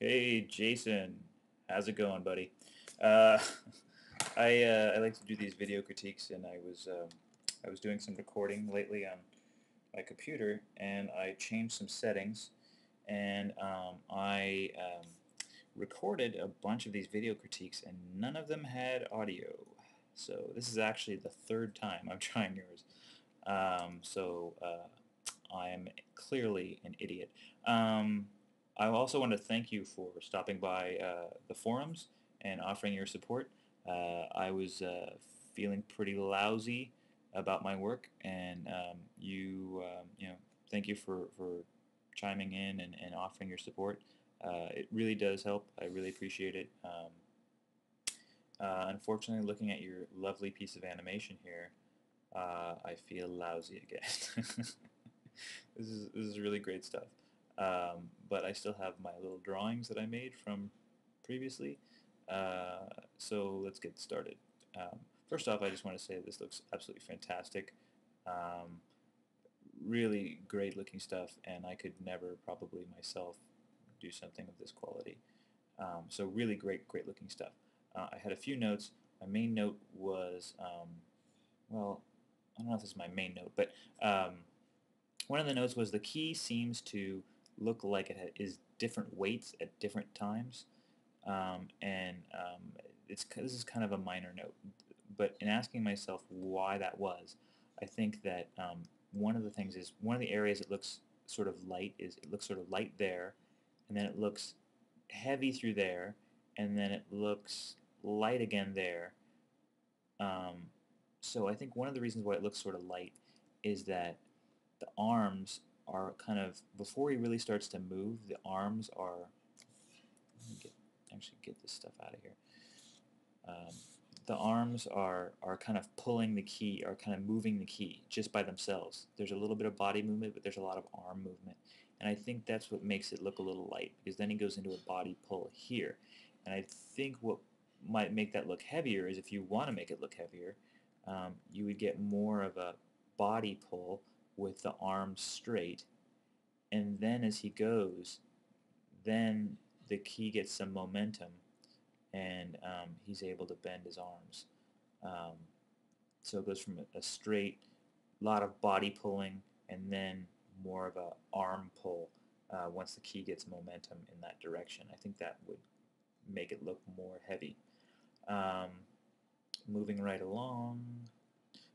Hey Jason, how's it going, buddy? Uh, I like to do these video critiques, and I was doing some recording lately on my computer, and I changed some settings, and I recorded a bunch of these video critiques, and none of them had audio. So this is actually the third time I'm trying yours. I am clearly an idiot. Um, I also want to thank you for stopping by the forums and offering your support. I was feeling pretty lousy about my work, and thank you for chiming in and offering your support. It really does help. I really appreciate it. Unfortunately, looking at your lovely piece of animation here, I feel lousy again. This is really great stuff. But I still have my little drawings that I made from previously. So let's get started. Um, First off, I just want to say this looks absolutely fantastic. Um, Really great looking stuff, and I could never probably myself do something of this quality. So really great looking stuff. I had a few notes. My main note was, well, I don't know if this is my main note, but one of the notes was the key seems to look like it is different weights at different times, and this is kind of a minor note. But in asking myself why that was, I think that one of the things is one of the areas it looks sort of light is it looks sort of light there, and then it looks heavy through there, and then it looks light again there. Um, so I think one of the reasons why it looks sort of light is that the arms are kind of, before he really starts to move, the arms are, let me actually get this stuff out of here. Um, the arms are kind of pulling the key, are kind of moving the key just by themselves. There's a little bit of body movement, but there's a lot of arm movement. And I think that's what makes it look a little light, because then he goes into a body pull here. And I think what might make that look heavier is if you want to make it look heavier, you would get more of a body pull with the arms straight, and then as he goes, then the key gets some momentum, and he's able to bend his arms. Um, so it goes from a straight, lot of body pulling, and then more of a arm pull once the key gets momentum in that direction. I think that would make it look more heavy. Um, Moving right along.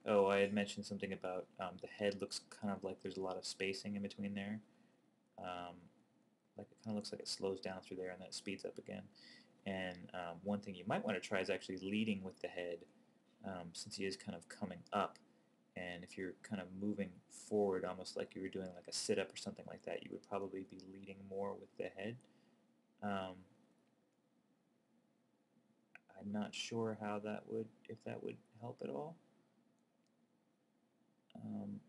Oh, I had mentioned something about the head looks kind of like there's a lot of spacing in between there. Um, like it kind of looks like it slows down through there and then it speeds up again. And one thing you might want to try is actually leading with the head, since he is kind of coming up. And if you're kind of moving forward almost like you were doing like a sit-up or something like that, you would probably be leading more with the head. Um, I'm not sure how that would, if that would help at all. Um,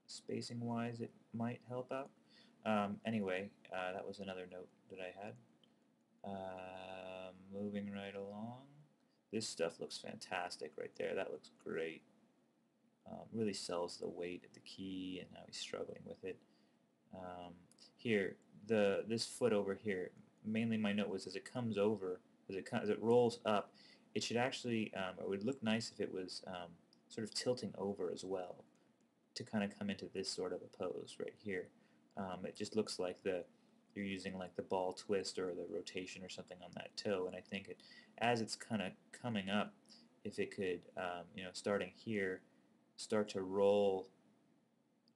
Spacing-wise, it might help out. Anyway, that was another note that I had. Moving right along. This stuff looks fantastic right there. That looks great. Really sells the weight of the key and how he's struggling with it. Um, Here, this foot over here, mainly my note was as it comes over, as it rolls up, it should actually, it would look nice if it was sort of tilting over as well to kind of come into this sort of a pose right here. It just looks like you're using like the ball twist or the rotation or something on that toe, and I think as it's kind of coming up, if it could, starting here, start to roll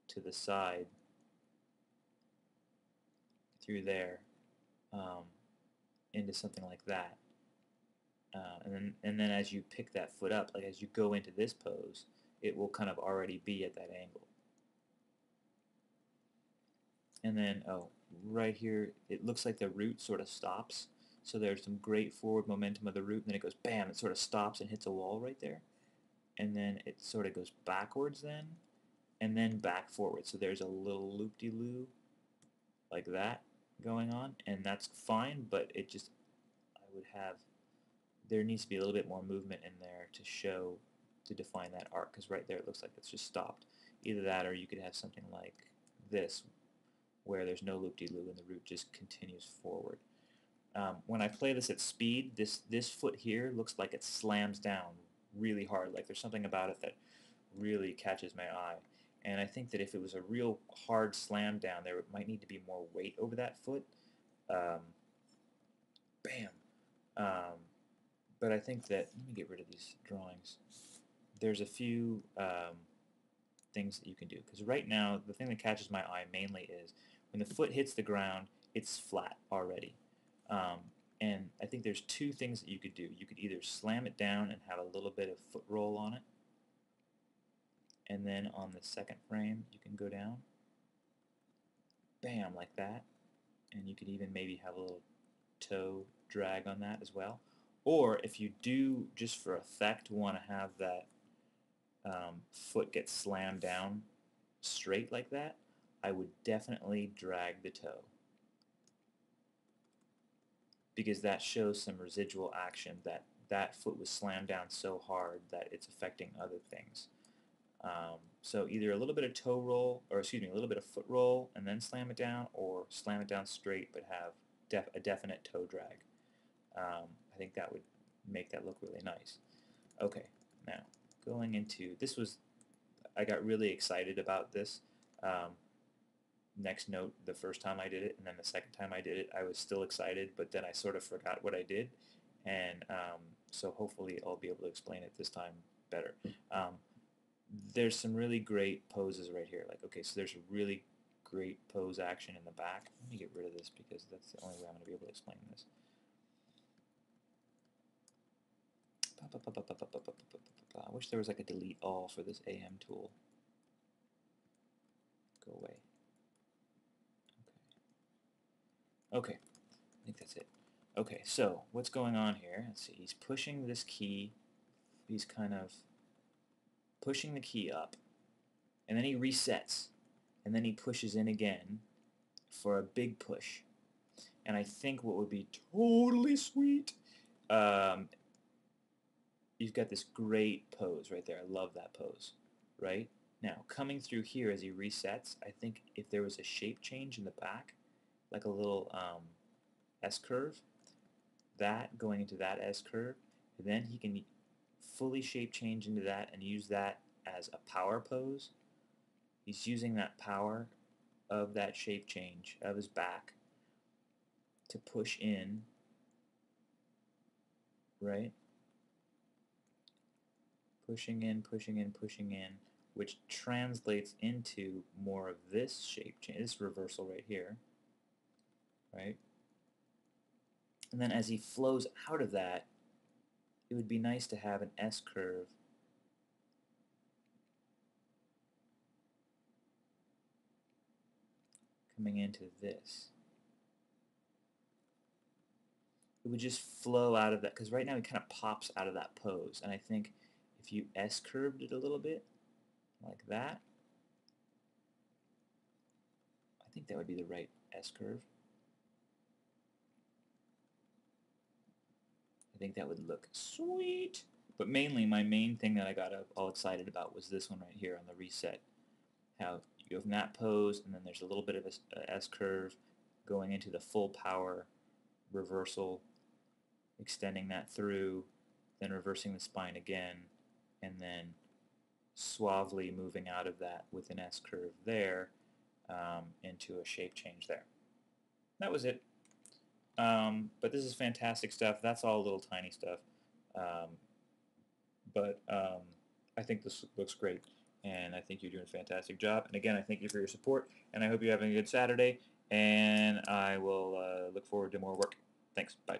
to the side through there, um, into something like that. And then as you pick that foot up, like as you go into this pose, it will kind of already be at that angle. And then, oh, right here, it looks like the root sort of stops. So there's some great forward momentum of the root, and then it goes bam, it sort of stops and hits a wall right there. And then it sort of goes backwards then, and then back forward. So there's a little loop-de-loo like that going on, and that's fine, but it just, I would have, there needs to be a little bit more movement in there to show, to define that arc, because right there it looks like it's just stopped. Either that or you could have something like this, where there's no loop-de-loo and the root just continues forward. When I play this at speed, this foot here looks like it slams down really hard, like there's something about it that really catches my eye. And I think that if it was a real hard slam down, there might need to be more weight over that foot. Um, bam. Um, but I think that, let me get rid of these drawings. There's a few things that you can do. Because right now, the thing that catches my eye mainly is when the foot hits the ground, it's flat already. And I think there's two things that you could do. You could either slam it down and have a little bit of foot roll on it, and then on the second frame, you can go down, bam, like that, and you could even maybe have a little toe drag on that as well. Or if you do, just for effect, want to have that foot get slammed down straight like that, I would definitely drag the toe, because that shows some residual action, that that foot was slammed down so hard that it's affecting other things. So either a little bit of toe roll, or excuse me, a little bit of foot roll and then slam it down, or slam it down straight but have a definite toe drag. I think that would make that look really nice. Okay, now going into, I got really excited about this. Next note, the first time I did it, and then the second time I did it, I was still excited, but then I sort of forgot what I did, and so hopefully I'll be able to explain it this time better. There's some really great poses right here. Like, okay, so there's a really great pose action in the back. Let me get rid of this because that's the only way I'm going to be able to explain this. I wish there was like a delete all for this AM tool. Go away. Okay, I think that's it. Okay, so what's going on here? Let's see, he's pushing this key. He's kind of pushing the key up, and then he resets, and then he pushes in again for a big push. And I think what would be totally sweet, you've got this great pose right there. I love that pose, right? Now, coming through here as he resets, I think if there was a shape change in the back, like a little S-curve, that going into that S-curve, then he can fully shape change into that and use that as a power pose. He's using that power of that shape change of his back to push in, right? Pushing in, pushing in, pushing in, which translates into more of this shape change, this reversal right here, right? And then as he flows out of that, it would be nice to have an S-curve coming into this. It would just flow out of that, because right now he kind of pops out of that pose. And I think if you S-curved it a little bit, like that, I think that would be the right S-curve. I think that would look sweet. But mainly, my main thing that I got all excited about was this one right here on the reset. How you go from that pose, and then there's a little bit of a S-curve going into the full power reversal, extending that through, then reversing the spine again, and then suavely moving out of that with an S-curve there into a shape change there. That was it. But this is fantastic stuff. That's all little tiny stuff. But I think this looks great, and I think you're doing a fantastic job. And again, I thank you for your support, and I hope you're having a good Saturday, and I will look forward to more work. Thanks. Bye.